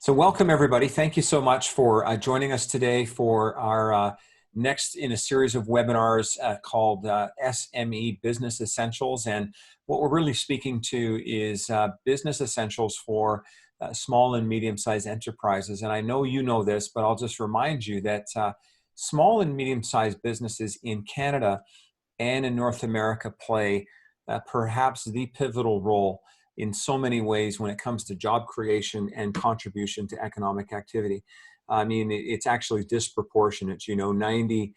So welcome everybody. Thank you so much for joining us today for our next in a series of webinars called SME Business Essentials. And what we're really speaking to is business essentials for small and medium-sized enterprises. And I know you know this, but I'll just remind you that small and medium-sized businesses in Canada and in North America play perhaps the pivotal role in so many ways when it comes to job creation and contribution to economic activity. I mean, it's actually disproportionate. 95%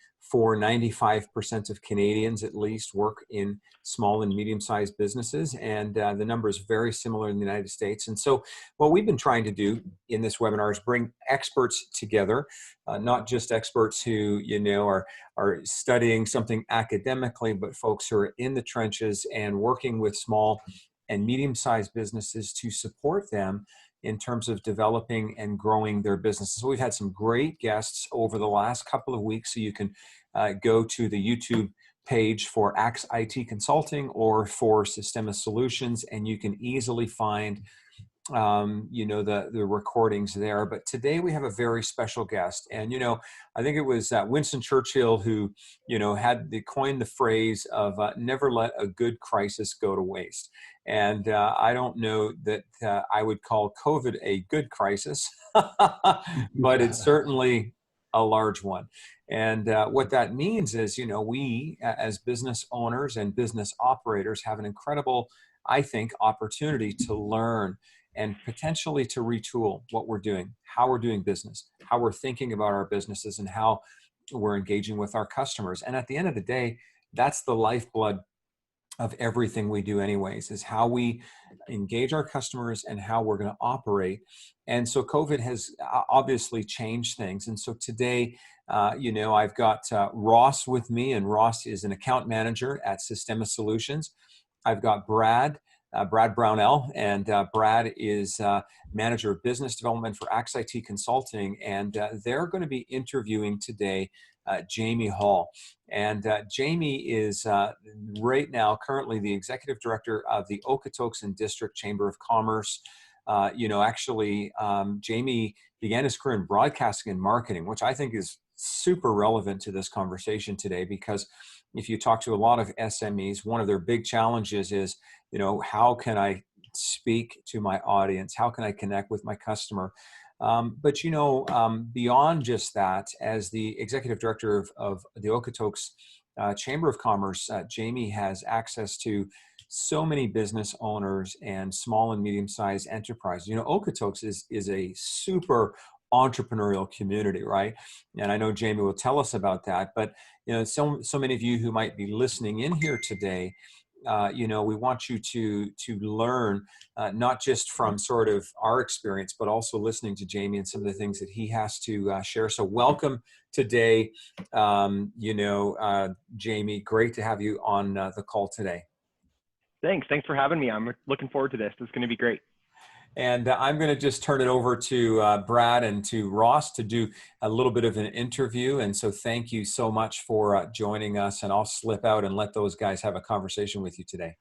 of Canadians at least work in small and medium-sized businesses, and the number is very similar in the United States. And so what we've been trying to do in this webinar is bring experts together, not just experts who, are studying something academically, but folks who are in the trenches and working with small and medium-sized businesses to support them in terms of developing and growing their businesses. So we've had some great guests over the last couple of weeks. So you can go to the YouTube page for Axe IT Consulting or for Systema Solutions, and you can easily find the recordings there. But today we have a very special guest, and I think it was Winston Churchill who coined the phrase of never let a good crisis go to waste. And I don't know that I would call COVID a good crisis, but it's certainly a large one. And what that means is, we as business owners and business operators have an incredible, I think, opportunity to learn and potentially to retool what we're doing, how we're doing business, how we're thinking about our businesses, and how we're engaging with our customers. And at the end of the day, that's the lifeblood of everything we do anyways, is how we engage our customers and how we're going to operate. And so COVID has obviously changed things. And so today, I've got Ross with me, and Ross is an account manager at Systema Solutions. I've got Brad Brownell, and Brad is Manager of Business Development for Axe IT Consulting, and they're going to be interviewing today Jayme Hall. And Jayme is right now currently the Executive Director of the Okotoks and District Chamber of Commerce. Jayme began his career in broadcasting and marketing, which I think is super relevant to this conversation today, because if you talk to a lot of SMEs, one of their big challenges is, how can I speak to my audience? How can I connect with my customer? But beyond just that, as the Executive Director of the Okotoks Chamber of Commerce, Jayme has access to so many business owners and small and medium-sized enterprises. Okotoks is a super entrepreneurial community, right? And I know Jayme will tell us about that. But so many of you who might be listening in here today, we want you to learn not just from sort of our experience, but also listening to Jayme and some of the things that he has to share. So welcome today, Jayme. Great to have you on the call today. Thanks for having me. I'm looking forward to this. It's going to be great. And I'm going to just turn it over to Brad and to Ross to do a little bit of an interview. And so thank you so much for joining us. And I'll slip out and let those guys have a conversation with you today.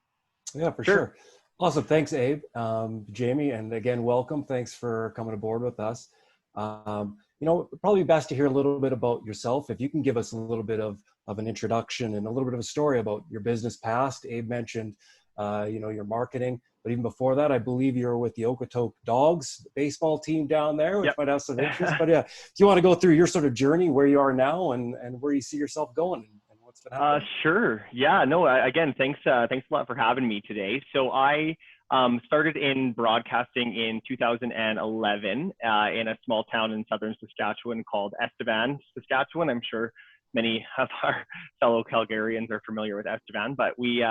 Yeah, for sure. Awesome. Thanks, Abe. Jayme, and again, welcome. Thanks for coming aboard with us. Probably best to hear a little bit about yourself. If you can give us a little bit of an introduction and a little bit of a story about your business past. Abe mentioned, your marketing. But even before that, I believe you're with the Okotoks Dogs baseball team down there, which might have some interest. But yeah, if you want to go through your sort of journey, where you are now and where you see yourself going and what's been happening. Sure. Yeah, no, again, thanks a lot for having me today. So I started in broadcasting in 2011 in a small town in southern Saskatchewan called Estevan, Saskatchewan. I'm sure many of our fellow Calgarians are familiar with Estevan, but we, so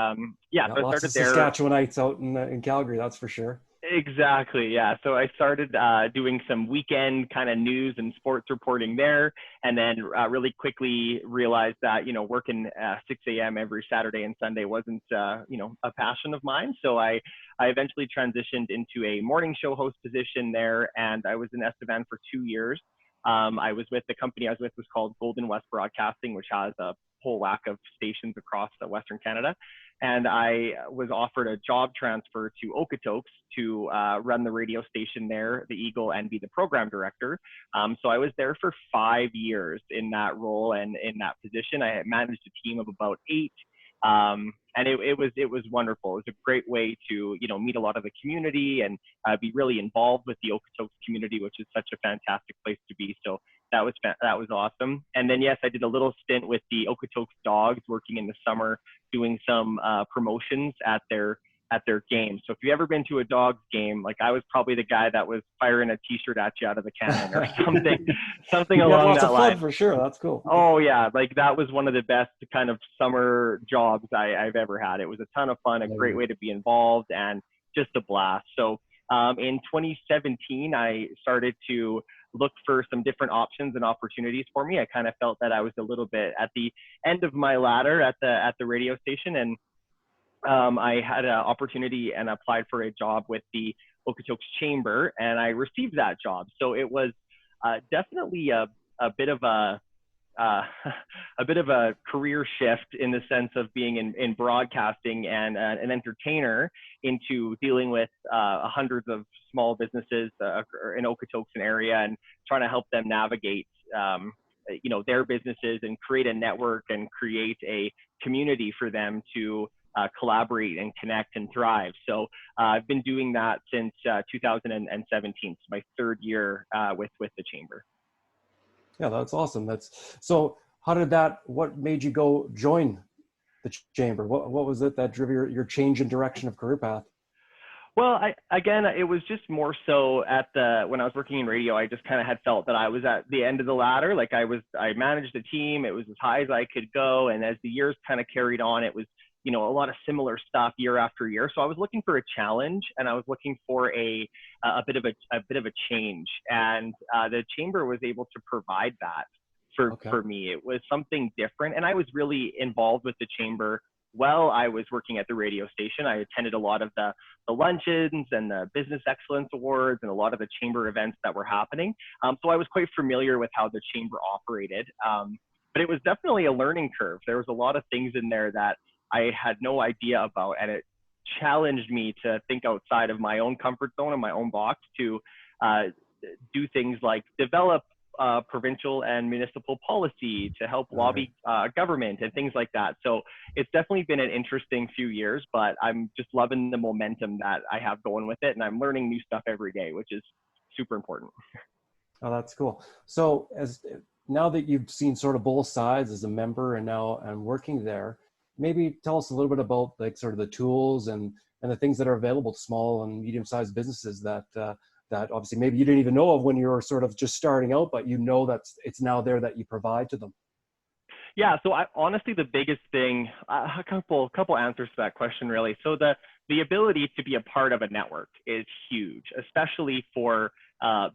I started there. Saskatchewanites out in Calgary, that's for sure. Exactly, yeah. So I started doing some weekend kind of news and sports reporting there, and then really quickly realized that, working 6 a.m. every Saturday and Sunday wasn't, a passion of mine. So I eventually transitioned into a morning show host position there, and I was in Estevan for 2 years. I was with the company I was with was called Golden West Broadcasting, which has a whole whack of stations across Western Canada. And I was offered a job transfer to Okotoks to run the radio station there, the Eagle, and be the program director. So I was there for 5 years in that role and in that position. I managed a team of about 8. And it was wonderful. It was a great way to, meet a lot of the community and be really involved with the Okotoks community, which is such a fantastic place to be. So that was awesome. And then, yes, I did a little stint with the Okotoks Dogs, working in the summer, doing some promotions at their games. So if you've ever been to a Dogs game, like I was probably the guy that was firing a T-shirt at you out of the cannon or something along lots that of line. fun for sure. That's cool. Oh yeah, like that was one of the best kind of summer jobs I've ever had. It was a ton of fun, a great way to be involved, and just a blast. So in 2017, I started to look for some different options and opportunities for me. I kind of felt that I was a little bit at the end of my ladder at the radio station, and I had an opportunity and applied for a job with the Okotoks Chamber, and I received that job. So it was definitely a bit of a career shift in the sense of being in broadcasting and an entertainer into dealing with hundreds of small businesses in Okotoks area and trying to help them navigate their businesses and create a network and create a community for them to collaborate and connect and thrive. So I've been doing that since 2017. It's my 3rd year with the Chamber. Yeah, that's awesome. So what made you go join the Chamber? What was it that drove your change in direction of career path? Well, it was just more so when I was working in radio, I just kind of had felt that I was at the end of the ladder. Like I managed a team. It was as high as I could go. And as the years kind of carried on, it was, a lot of similar stuff year after year. So I was looking for a challenge, and I was looking for a bit of a change. And the Chamber was able to provide that for me. It was something different. And I was really involved with the Chamber while I was working at the radio station. I attended a lot of the luncheons and the Business Excellence Awards and a lot of the Chamber events that were happening. So I was quite familiar with how the Chamber operated. But it was definitely a learning curve. There was a lot of things in there that I had no idea about, and it challenged me to think outside of my own comfort zone and my own box to do things like develop provincial and municipal policy to help lobby government and things like that. So it's definitely been an interesting few years, but I'm just loving the momentum that I have going with it, and I'm learning new stuff every day, which is super important. Oh, that's cool. So now that you've seen sort of both sides as a member and now I'm working there, maybe tell us a little bit about like sort of the tools and the things that are available to small and medium-sized businesses that obviously maybe you didn't even know of when you were sort of just starting out, but that it's now there that you provide to them. Yeah, so honestly, the biggest thing, a couple answers to that question really. So the ability to be a part of a network is huge, especially for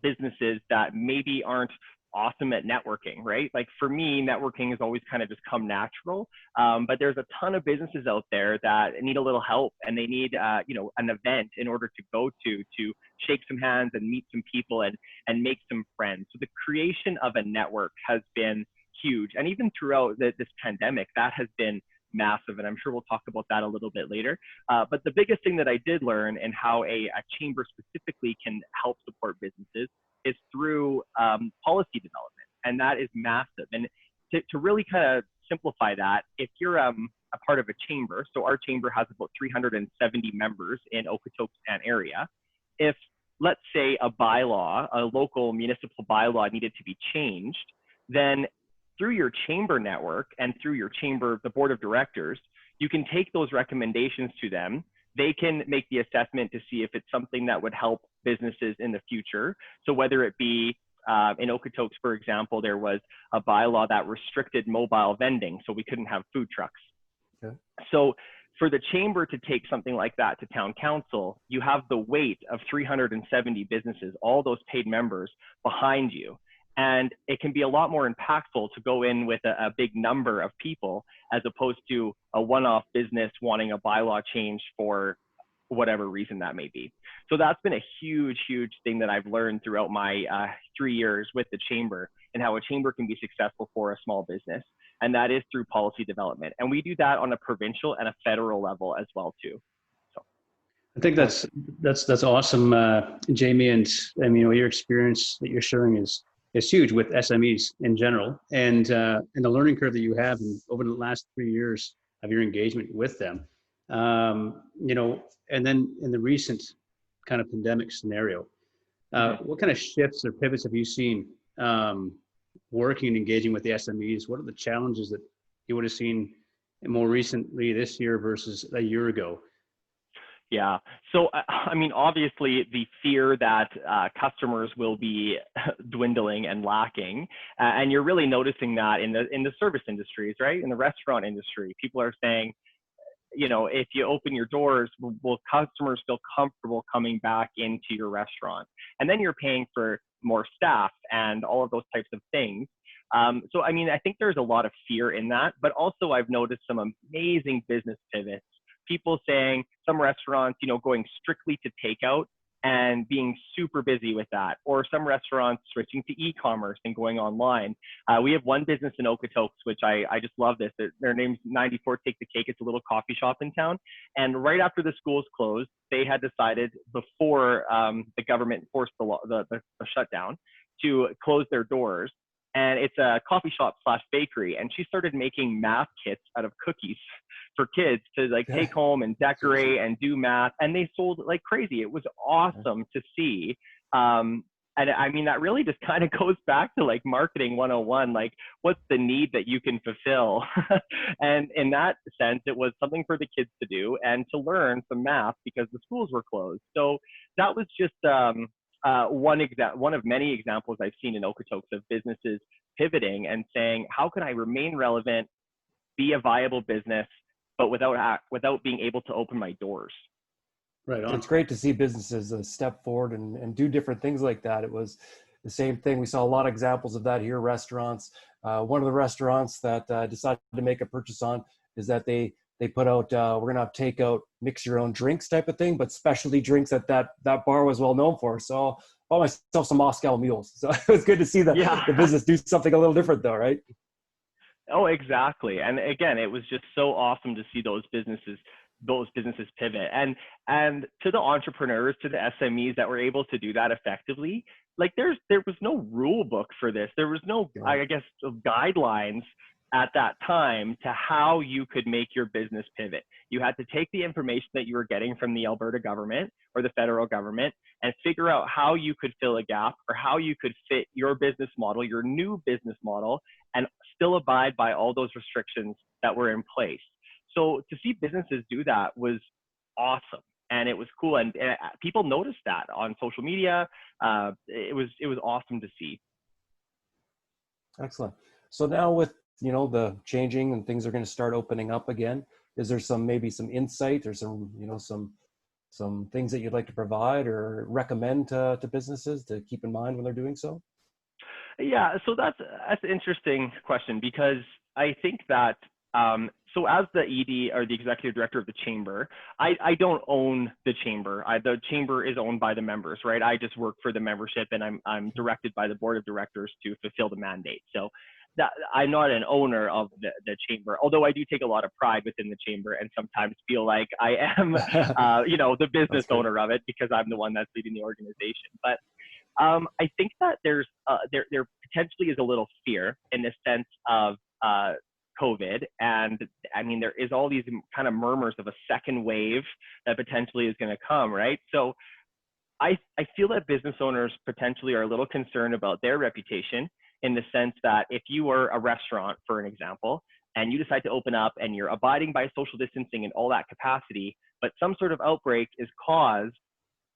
businesses that maybe aren't awesome at networking, right? Like for me, networking has always kind of just come natural, but there's a ton of businesses out there that need a little help, and they need an event in order to go to shake some hands and meet some people and make some friends. So the creation of a network has been huge, and even throughout this pandemic, that has been massive, and I'm sure we'll talk about that a little bit later. But the biggest thing that I did learn and how a chamber specifically can help support businesses is through policy development, and that is massive. And to really kind of simplify that, if you're a part of a chamber, so our chamber has about 370 members in Okotoks and area. If, let's say, a local municipal bylaw needed to be changed, then through your chamber network and through your chamber, the board of directors, you can take those recommendations to them. They can make the assessment to see if it's something that would help businesses in the future. So whether it be in Okotoks, for example, there was a bylaw that restricted mobile vending, so we couldn't have food trucks. Okay. So for the chamber to take something like that to town council, you have the weight of 370 businesses, all those paid members behind you. And it can be a lot more impactful to go in with a big number of people as opposed to a one-off business wanting a bylaw change for whatever reason that may be. So that's been a huge, huge thing that I've learned throughout my 3 years with the chamber, and how a chamber can be successful for a small business. and that is through policy development. And we do that on a provincial and a federal level as well too. So I think that's awesome, Jayme. And I mean, your experience that you're sharing is huge with SMEs in general, and the learning curve that you have over the last 3 years of your engagement with them. And then in the recent kind of pandemic scenario, what kind of shifts or pivots have you seen working and engaging with the SMEs? What are the challenges that you would have seen more recently this year versus a year ago? Yeah. So, I mean, obviously the fear that customers will be dwindling and lacking, and you're really noticing that in the service industries, right? In the restaurant industry, people are saying, if you open your doors, will customers feel comfortable coming back into your restaurant? And then you're paying for more staff and all of those types of things. So, I mean, I think there's a lot of fear in that, but also I've noticed some amazing business pivots. People saying, some restaurants, going strictly to takeout and being super busy with that, or some restaurants switching to e-commerce and going online. We have one business in Okotoks, which I just love this. Their name's 94 Take the Cake. It's a little coffee shop in town. And right after the schools closed, they had decided before the government forced the shutdown to close their doors. And it's a coffee shop / bakery. And she started making math kits out of cookies for kids to take home and decorate and do math. And they sold like crazy. It was awesome to see. And I mean, that really just kind of goes back to like marketing 101, like what's the need that you can fulfill? And in that sense, it was something for the kids to do and to learn some math because the schools were closed. So that was just, one of many examples I've seen in Okotoks of businesses pivoting and saying, how can I remain relevant, be a viable business, but without being able to open my doors? Right on. It's great to see businesses step forward and do different things like that. It was the same thing. We saw a lot of examples of that here. Restaurants. One of the restaurants that decided to make a purchase on is that they put out, we're going to have takeout, mix your own drinks type of thing, but specialty drinks that bar was well known for. So I bought myself some Moscow mules. So it was good to see the business do something a little different though, right? Oh, exactly. And again, it was just so awesome to see those businesses pivot. And to the entrepreneurs, to the SMEs that were able to do that effectively, like there was no rule book for this. There was no, I guess, guidelines at that time to how you could make your business pivot. You had to take the information that you were getting from the Alberta government or the federal government and figure out how you could fill a gap or how you could fit your business model, your new business model, and still abide by all those restrictions that were in place. So to see businesses do that was awesome. And it was cool. And people noticed that on social media. It was awesome to see. Excellent. So now with the changing and things are going to start opening up again, is there maybe some insight or some things that you'd like to provide or recommend to businesses to keep in mind when they're doing so? Yeah, so that's an interesting question because I think that so as the ED or the executive director of the chamber, I don't own the chamber. The chamber is owned by the members, right? I just work for the membership and I'm directed by the board of directors to fulfill the mandate. So I'm not an owner of the chamber, although I do take a lot of pride within the chamber and sometimes feel like I am, the business owner of it because I'm the one that's leading the organization. But I think that there potentially is a little fear in the sense of COVID. And I mean, there is all these kind of murmurs of a second wave that potentially is going to come, right? So I feel that business owners potentially are a little concerned about their reputation in the sense that if you are a restaurant, for an example, and you decide to open up and you're abiding by social distancing and all that capacity, but some sort of outbreak is caused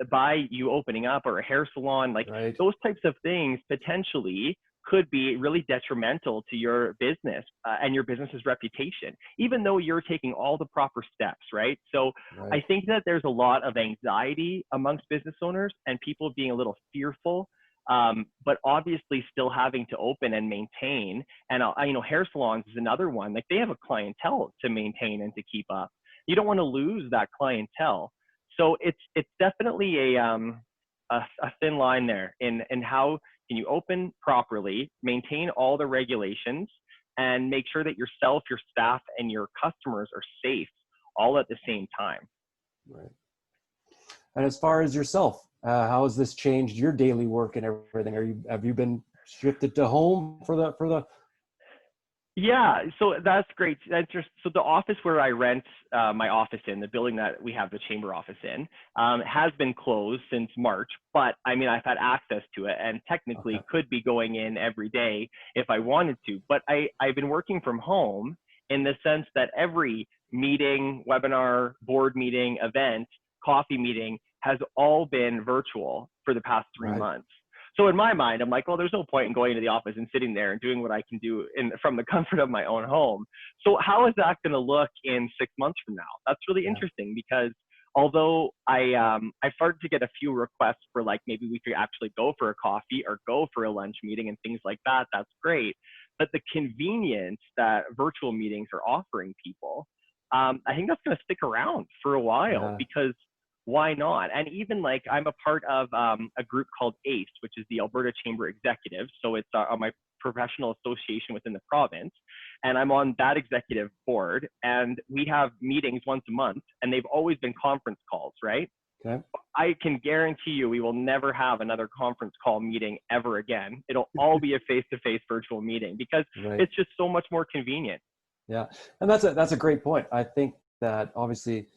by you opening up, or a hair salon, those types of things potentially could be really detrimental to your business and your business's reputation, even though you're taking all the proper steps, right? So I think that there's a lot of anxiety amongst business owners and people being a little fearful, but obviously still having to open and maintain. And hair salons is another one. Like, they have a clientele to maintain and to keep up. You don't want to lose that clientele. So it's definitely a thin line there in how can you open properly, maintain all the regulations, and make sure that yourself, your staff, and your customers are safe all at the same time. Right. And as far as yourself, how has this changed your daily work and everything? Have you been shifted to home for the? Yeah, so that's great. So the office where I rent my office in, the building that we have the chamber office in, has been closed since March. But I mean, I've had access to it and technically could be going in every day if I wanted to. But I've been working from home in the sense that every meeting, webinar, board meeting, event, coffee meeting has all been virtual for the past 3 months. So in my mind, I'm like, well, there's no point in going to the office and sitting there and doing what I can do from the comfort of my own home. So how is that going to look in 6 months from now? That's really interesting, because although I started to get a few requests for, like, maybe we could actually go for a coffee or go for a lunch meeting and things like that, that's great. But the convenience that virtual meetings are offering people, I think that's going to stick around for a while, because why not? And even, like, I'm a part of a group called ACE, which is the Alberta Chamber Executive. So it's my professional association within the province. And I'm on that executive board. And we have meetings once a month, and they've always been conference calls, right? Okay. I can guarantee you we will never have another conference call meeting ever again. It'll all be a face-to-face virtual meeting, because it's just so much more convenient. Yeah. And that's a great point. I think that obviously,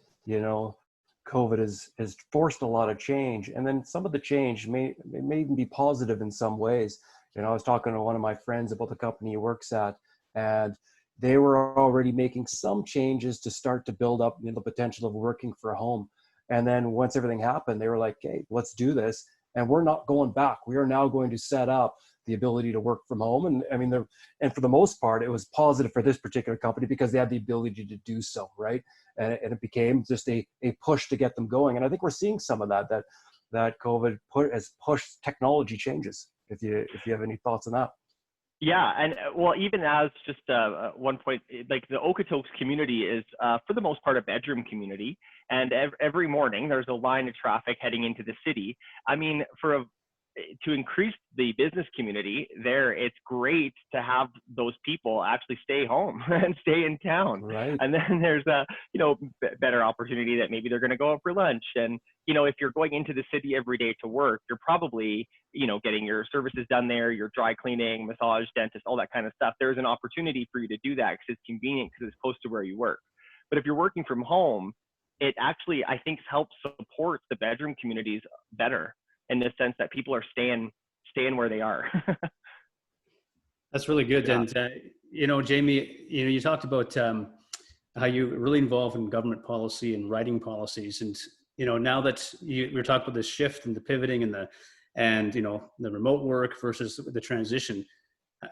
COVID has forced a lot of change, and then some of the change may even be positive in some ways. I was talking to one of my friends about the company he works at, and they were already making some changes to start to build up the potential of working for home. And then once everything happened, they were like, hey, let's do this. And we're not going back. We are now going to set up the ability to work from home. And I mean, and for the most part, it was positive for this particular company because they had the ability to do so, right? And it became just a push to get them going. And I think we're seeing some of that COVID has pushed technology changes. If you have any thoughts on that. Yeah, and well, even as just one point, like, the Okotoks community is, for the most part, a bedroom community, and every morning there's a line of traffic heading into the city. I mean, to increase the business community there, it's great to have those people actually stay home and stay in town. Right. And then there's a better opportunity that maybe they're going to go out for lunch. And if you're going into the city every day to work, you're probably getting your services done there, your dry cleaning, massage, dentist, all that kind of stuff. There's an opportunity for you to do that because it's convenient, because it's close to where you work. But if you're working from home, it actually, I think, helps support the bedroom communities better, in the sense that people are staying where they are. That's really good. Yeah. And, Jayme, you talked about how you're really involved in government policy and writing policies. And, now that we're talking about the shift and the pivoting and the remote work versus the transition,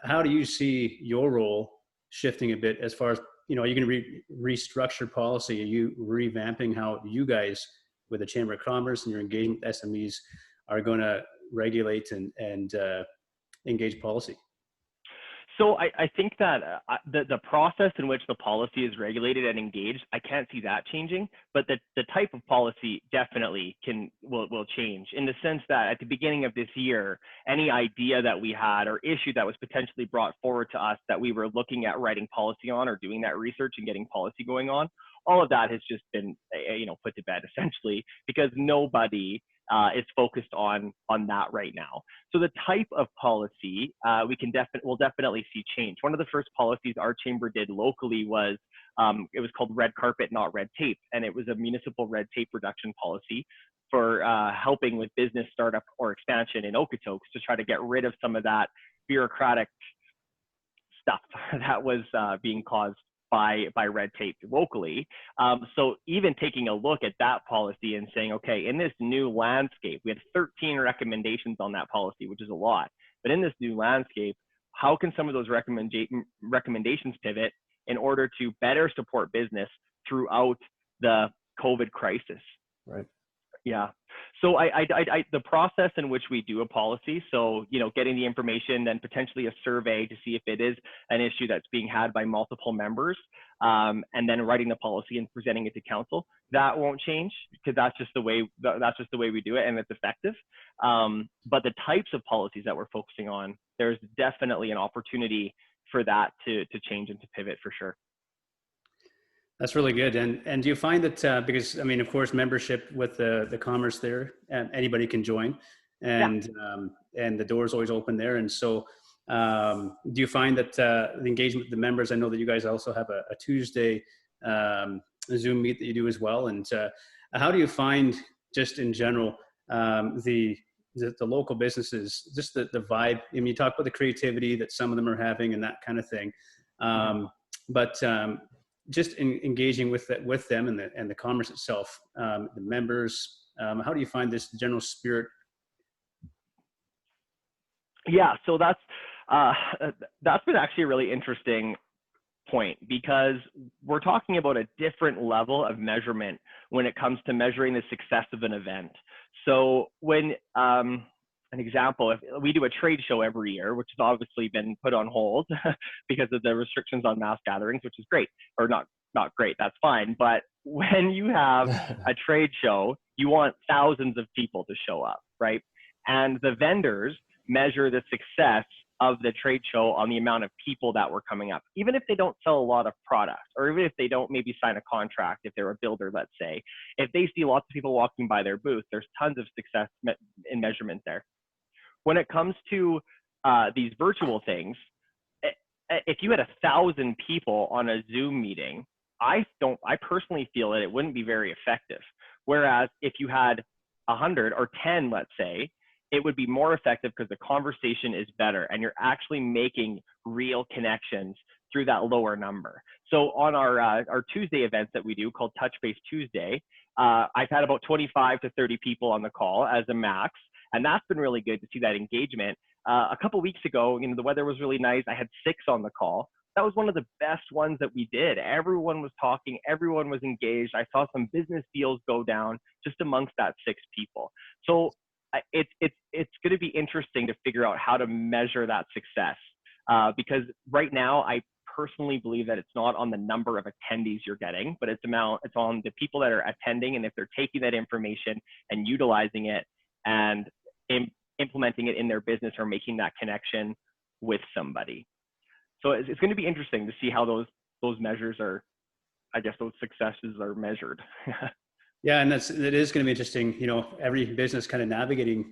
how do you see your role shifting a bit as far as, are you going to restructure policy? Are you revamping how you guys, with the Chamber of Commerce and your engagement with SMEs, are going to regulate and engage policy? So I think that the process in which the policy is regulated and engaged, I can't see that changing, but the type of policy definitely will change, in the sense that at the beginning of this year, any idea that we had or issue that was potentially brought forward to us that we were looking at writing policy on or doing that research and getting policy going on, all of that has just been put to bed, essentially, because nobody is focused on that right now. So the type of policy we'll definitely see change. One of the first policies our chamber did locally was it was called Red Carpet, Not Red Tape, and it was a municipal red tape reduction policy for helping with business startup or expansion in Okotoks, to try to get rid of some of that bureaucratic stuff that was being caused by red tape locally. So even taking a look at that policy and saying, okay, in this new landscape, we had 13 recommendations on that policy, which is a lot. But in this new landscape, how can some of those recommendations pivot in order to better support business throughout the COVID crisis? Right. Yeah. So the process in which we do a policy, so, getting the information, then potentially a survey to see if it is an issue that's being had by multiple members, and then writing the policy and presenting it to council, that won't change, because that's just the way we do it, and it's effective. But the types of policies that we're focusing on, there's definitely an opportunity for that to change and to pivot for sure. That's really good. And do you find that, because I mean, of course, membership with the commerce there, anybody can join, and the door is always open there. And so do you find that the engagement with the members, I know that you guys also have a Tuesday Zoom meet that you do as well. And how do you find, just in general, the local businesses, just the vibe? I mean, you talk about the creativity that some of them are having and that kind of thing. But just engaging with them and the commerce itself, the members, how do you find this general spirit? Yeah, so that's been actually a really interesting point, because we're talking about a different level of measurement when it comes to measuring the success of an event. So when an example, if we do a trade show every year, which has obviously been put on hold because of the restrictions on mass gatherings, which is great, or not great, that's fine. But when you have a trade show, you want thousands of people to show up, right? And the vendors measure the success of the trade show on the amount of people that were coming up, even if they don't sell a lot of product, or even if they don't maybe sign a contract, if they're a builder, let's say. If they see lots of people walking by their booth, there's tons of success in measurement there. When it comes to these virtual things, if you had 1,000 people on a Zoom meeting, I personally feel that it wouldn't be very effective. Whereas if you had 100 or 10, let's say, it would be more effective because the conversation is better and you're actually making real connections through that lower number. So on our Tuesday events that we do called Touch Base Tuesday, I've had about 25 to 30 people on the call as a max. And that's been really good to see that engagement. A couple of weeks ago, the weather was really nice. I had 6 on the call. That was one of the best ones that we did. Everyone was talking, everyone was engaged. I saw some business deals go down just amongst that 6 people. So it's going to be interesting to figure out how to measure that success, because right now I personally believe that it's not on the number of attendees you're getting, but it's on the people that are attending, and if they're taking that information and utilizing it and implementing it in their business or making that connection with somebody. So it's going to be interesting to see how those measures are, I guess those successes are measured. Yeah, and it is going to be interesting, every business kind of navigating,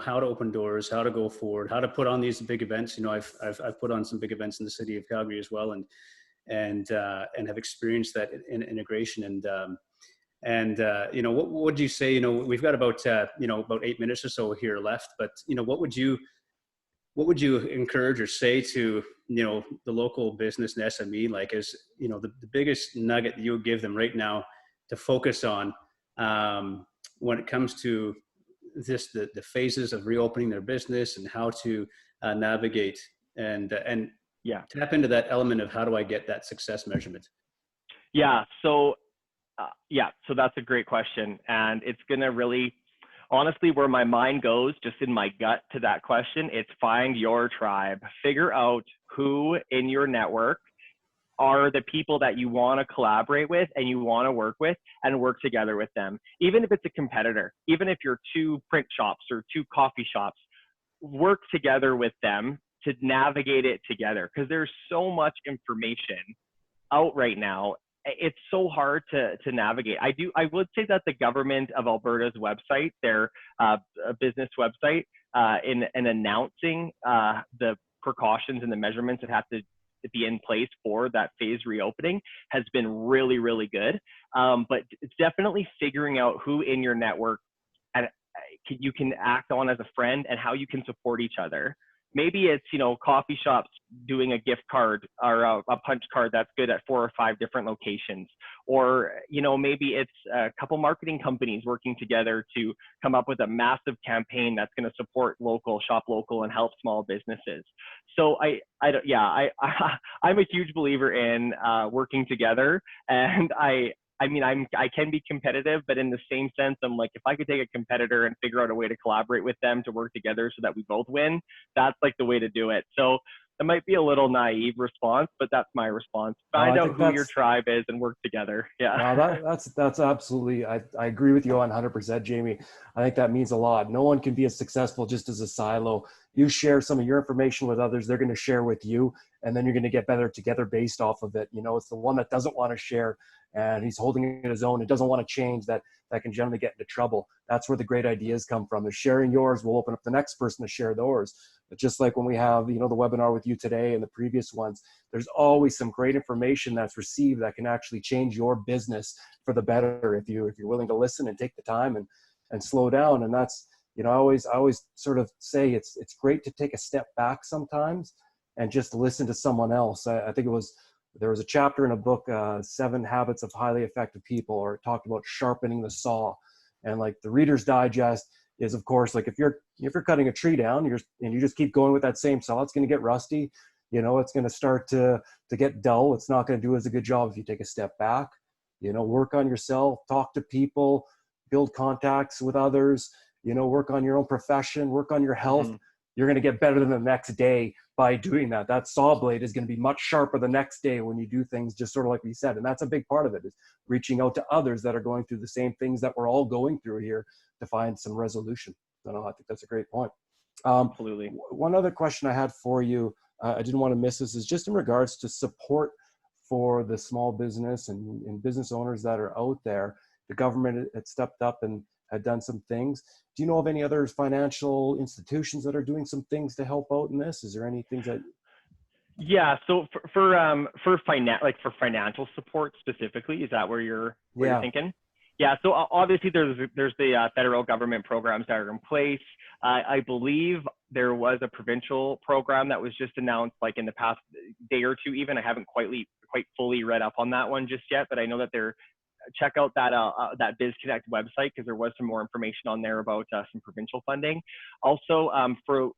how to open doors, how to go forward, how to put on these big events. I've put on some big events in the city of Calgary as well, and have experienced that in integration. And what would you say? We've got about 8 minutes or so here left, but what would you encourage or say to the local business and SME, like, as the biggest nugget that you would give them right now to focus on when it comes to the phases of reopening their business and how to navigate and tap into that element of how do I get that success measurement? So that's a great question. And it's going to really, honestly, where my mind goes, just in my gut to that question, it's find your tribe. Figure out who in your network are the people that you want to collaborate with and you want to work with, and work together with them. Even if it's a competitor, even if you're 2 print shops or 2 coffee shops, work together with them to navigate it together, because there's so much information out right now. It's so hard to navigate. I would say that the government of Alberta's website, their business website, in announcing the precautions and the measurements that have to be in place for that phase reopening has been really, really good. But it's definitely figuring out who in your network and you can act on as a friend and how you can support each other. Maybe it's, coffee shops doing a gift card or a punch card that's good at 4 or 5 different locations. Or, maybe it's a couple marketing companies working together to come up with a massive campaign that's going to support local, shop local, and help small businesses. So I'm a huge believer in working together. And I can be competitive, but in the same sense, I'm like, if I could take a competitor and figure out a way to collaborate with them to work together so that we both win, that's like the way to do it. So it might be a little naive response, but that's my response. Find out who your tribe is and work together. Yeah. No, that's absolutely, I agree with you on 100%, Jayme. I think that means a lot. No one can be as successful just as a silo. You share some of your information with others, they're going to share with you, and then you're going to get better together based off of it. It's the one that doesn't want to share and he's holding it his own and doesn't want to change that can generally get into trouble. That's where the great ideas come from. The sharing yours will open up the next person to share theirs. But just like when we have, the webinar with you today and the previous ones, there's always some great information that's received that can actually change your business for the better if you're willing to listen and take the time and slow down. And that's, I always sort of say it's great to take a step back sometimes and just listen to someone else. I think there was a chapter in a book, 7 Habits of Highly Effective People, or it talked about sharpening the saw. And like the Reader's Digest is, of course, like if you're cutting a tree down, and you just keep going with that same saw, it's going to get rusty. It's going to start to get dull. It's not going to do as a good job if you take a step back. Work on yourself, talk to people, build contacts with others. Work on your own profession, work on your health. Mm-hmm. You're going to get better than the next day by doing that. That saw blade is going to be much sharper the next day when you do things just sort of like we said. And that's a big part of it, is reaching out to others that are going through the same things that we're all going through here to find some resolution. I think that's a great point. Absolutely. One other question I had for you, I didn't want to miss this, is just in regards to support for the small business and business owners that are out there. The government had stepped up and had done some things. Do you know of any other financial institutions that are doing some things to help out in this? Is there any things that? Yeah. So for financial support specifically, is that where you're thinking? Yeah. So obviously there's the federal government programs that are in place. I believe there was a provincial program that was just announced like in the past day or two. Even I haven't quite fully read up on that one just yet, but I know that check out that BizConnect website, because there was some more information on there about some provincial funding. Also, for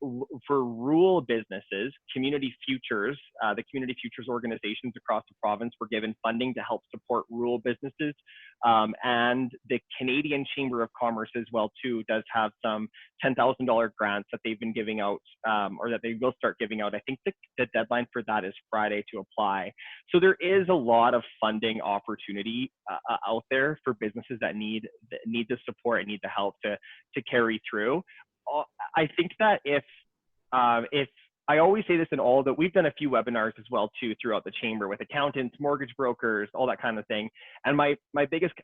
rural businesses, Community Futures, the Community Futures organizations across the province were given funding to help support rural businesses. And the Canadian Chamber of Commerce as well too does have some $10,000 grants that they've been giving out, or that they will start giving out. I think the deadline for that is Friday to apply. So there is a lot of funding opportunity out there for businesses that need the support and need the help to carry through. I think that if I always say this in all that we've done a few webinars as well too throughout the chamber with accountants, mortgage brokers, all that kind of thing. And my biggest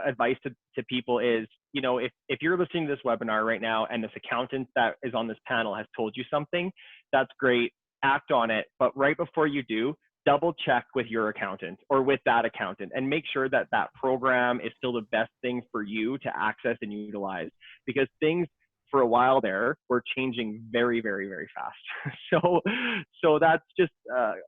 advice to people is, if you're listening to this webinar right now and this accountant that is on this panel has told you something, that's great, act on it. But right before you do, double check with your accountant or with that accountant and make sure that that program is still the best thing for you to access and utilize, because things for a while there were changing very, very, very fast. So that's just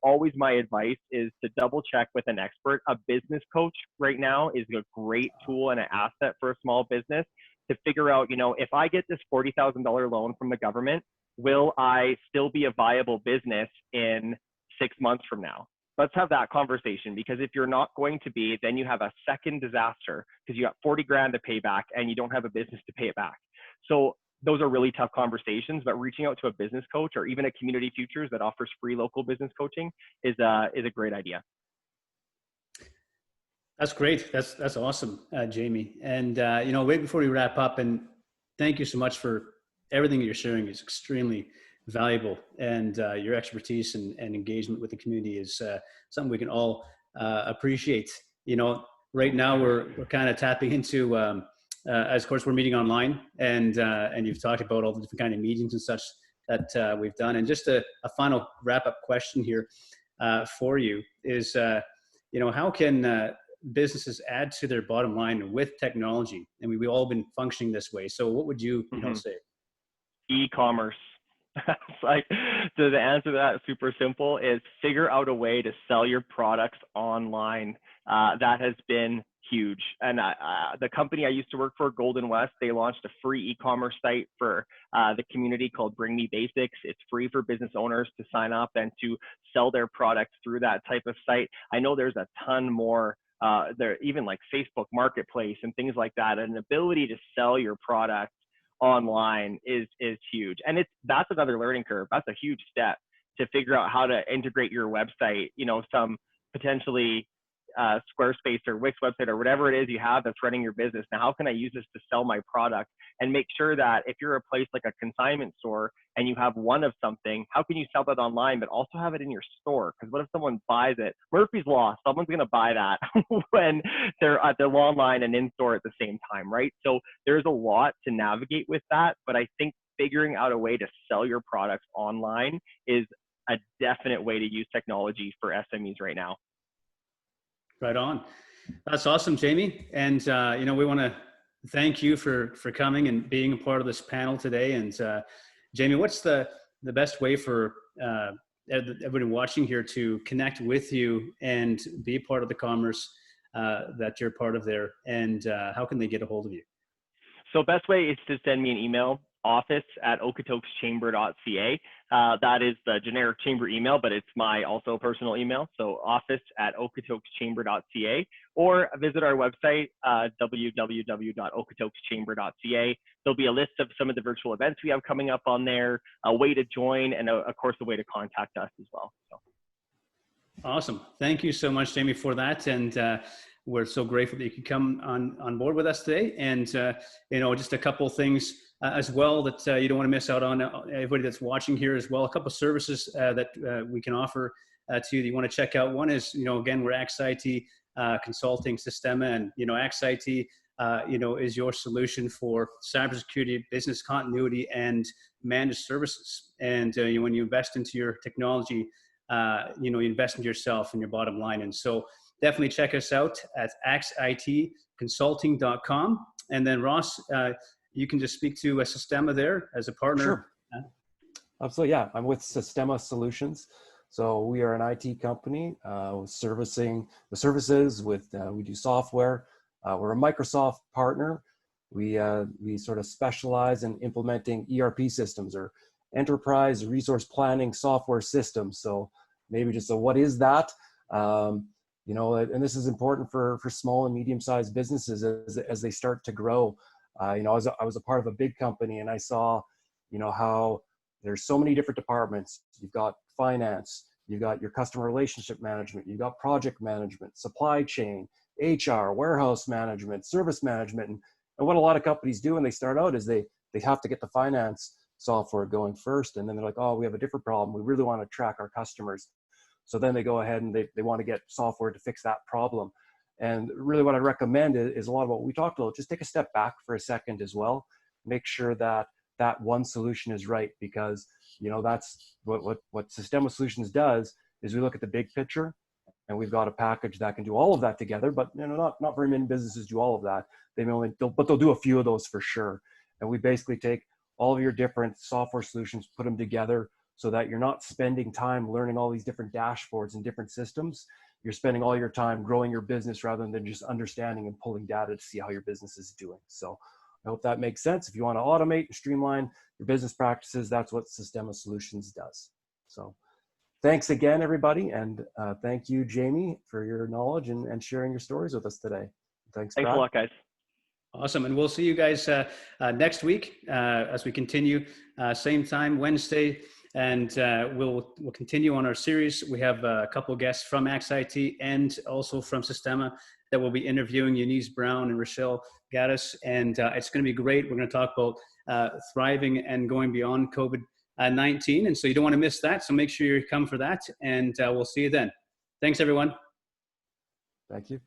always my advice, is to double check with an expert. A business coach right now is a great tool and an asset for a small business to figure out, if I get this $40,000 loan from the government, will I still be a viable business in 6 months from now? Let's have that conversation, because if you're not going to be, then you have a second disaster because you got 40 grand to pay back and you don't have a business to pay it back. So those are really tough conversations, but reaching out to a business coach or even a Community Futures that offers free local business coaching is a great idea. That's great. That's awesome, Jayme. And way before we wrap up, and thank you so much for everything that you're sharing. Is extremely valuable, and your expertise and engagement with the community is something we can all appreciate. Right now we're kind of tapping into, as of course we're meeting online, and you've talked about all the different kind of meetings and such that we've done. And just a final wrap-up question here for you is, how can businesses add to their bottom line with technology? I mean, we've all been functioning this way. So what would you say? E-commerce. So the answer to that is super simple, is figure out a way to sell your products online. That has been huge. And the company I used to work for, Golden West, they launched a free e-commerce site for the community called Bring Me Basics. It's free for business owners to sign up and to sell their products through that type of site. I know there's a ton more there, even like Facebook Marketplace and things like that. An ability to sell your product online is huge, and that's another learning curve. That's a huge step to figure out how to integrate your website, some potentially Squarespace or Wix website or whatever it is you have that's running your business. Now, how can I use this to sell my product? And make sure that if you're a place like a consignment store and you have one of something, how can you sell that online, but also have it in your store? Because what if someone buys it? Murphy's Law, someone's going to buy that when they're online and in store at the same time, right? So there's a lot to navigate with that, but I think figuring out a way to sell your products online is a definite way to use technology for SMEs right now. Right on. That's awesome, Jayme. And, we want to thank you for coming and being a part of this panel today. And Jayme, what's the best way for everybody watching here to connect with you and be part of the commerce that you're part of there? And how can they get a hold of you? So best way is to send me an email, office@okotokschamber.ca. That is the generic chamber email, but it's my also personal email. So office@okotokschamber.ca, or visit our website, www.okotokschamber.ca. There'll be a list of some of the virtual events we have coming up on there, a way to join, and of course, a way to contact us as well. So. Awesome. Thank you so much, Jayme, for that. And we're so grateful that you could come on board with us today. And, just a couple things as well that you don't want to miss out on, everybody that's watching here as well. A couple of services that we can offer to you that you want to check out. One is, again, we're AXIT Consulting Systema, and, AXIT, is your solution for cybersecurity, business continuity, and managed services. And when you invest into your technology, you invest into yourself and your bottom line. And so definitely check us out at axitconsulting.com. And then Ross, you can just speak to Systema there as a partner. Sure. Absolutely, yeah. I'm with Systema Solutions. So we are an IT company servicing the services with, we do software. We're a Microsoft partner. We sort of specialize in implementing ERP systems, or enterprise resource planning software systems. So maybe just what is that? And this is important for small and medium-sized businesses as they start to grow. I was a part of a big company, and I saw, how there's so many different departments. You've got finance, you've got your customer relationship management, you've got project management, supply chain, HR, warehouse management, service management. And what a lot of companies do when they start out is they have to get the finance software going first. And then they're like, oh, we have a different problem. We really want to track our customers. So then they go ahead and they want to get software to fix that problem. And really what I recommend is a lot of what we talked about. Just take a step back for a second as well. Make sure that one solution is right, because, that's what Systema Solutions does is we look at the big picture, and we've got a package that can do all of that together. But not very many businesses do all of that. But they'll do a few of those for sure. And we basically take all of your different software solutions, put them together so that you're not spending time learning all these different dashboards and different systems. You're spending all your time growing your business rather than just understanding and pulling data to see how your business is doing. So I hope that makes sense. If you want to automate and streamline your business practices, that's what Systema Solutions does. So thanks again, everybody. And thank you, Jayme, for your knowledge and sharing your stories with us today. Thanks a lot, guys. Awesome. And we'll see you guys next week as we continue, same time, Wednesday. And we'll continue on our series. We have a couple of guests from AXIT and also from Systema that will be interviewing Eunice Brown and Rochelle Gaddis. And it's going to be great. We're going to talk about thriving and going beyond COVID-19. And so you don't want to miss that. So make sure you come for that. And we'll see you then. Thanks, everyone. Thank you.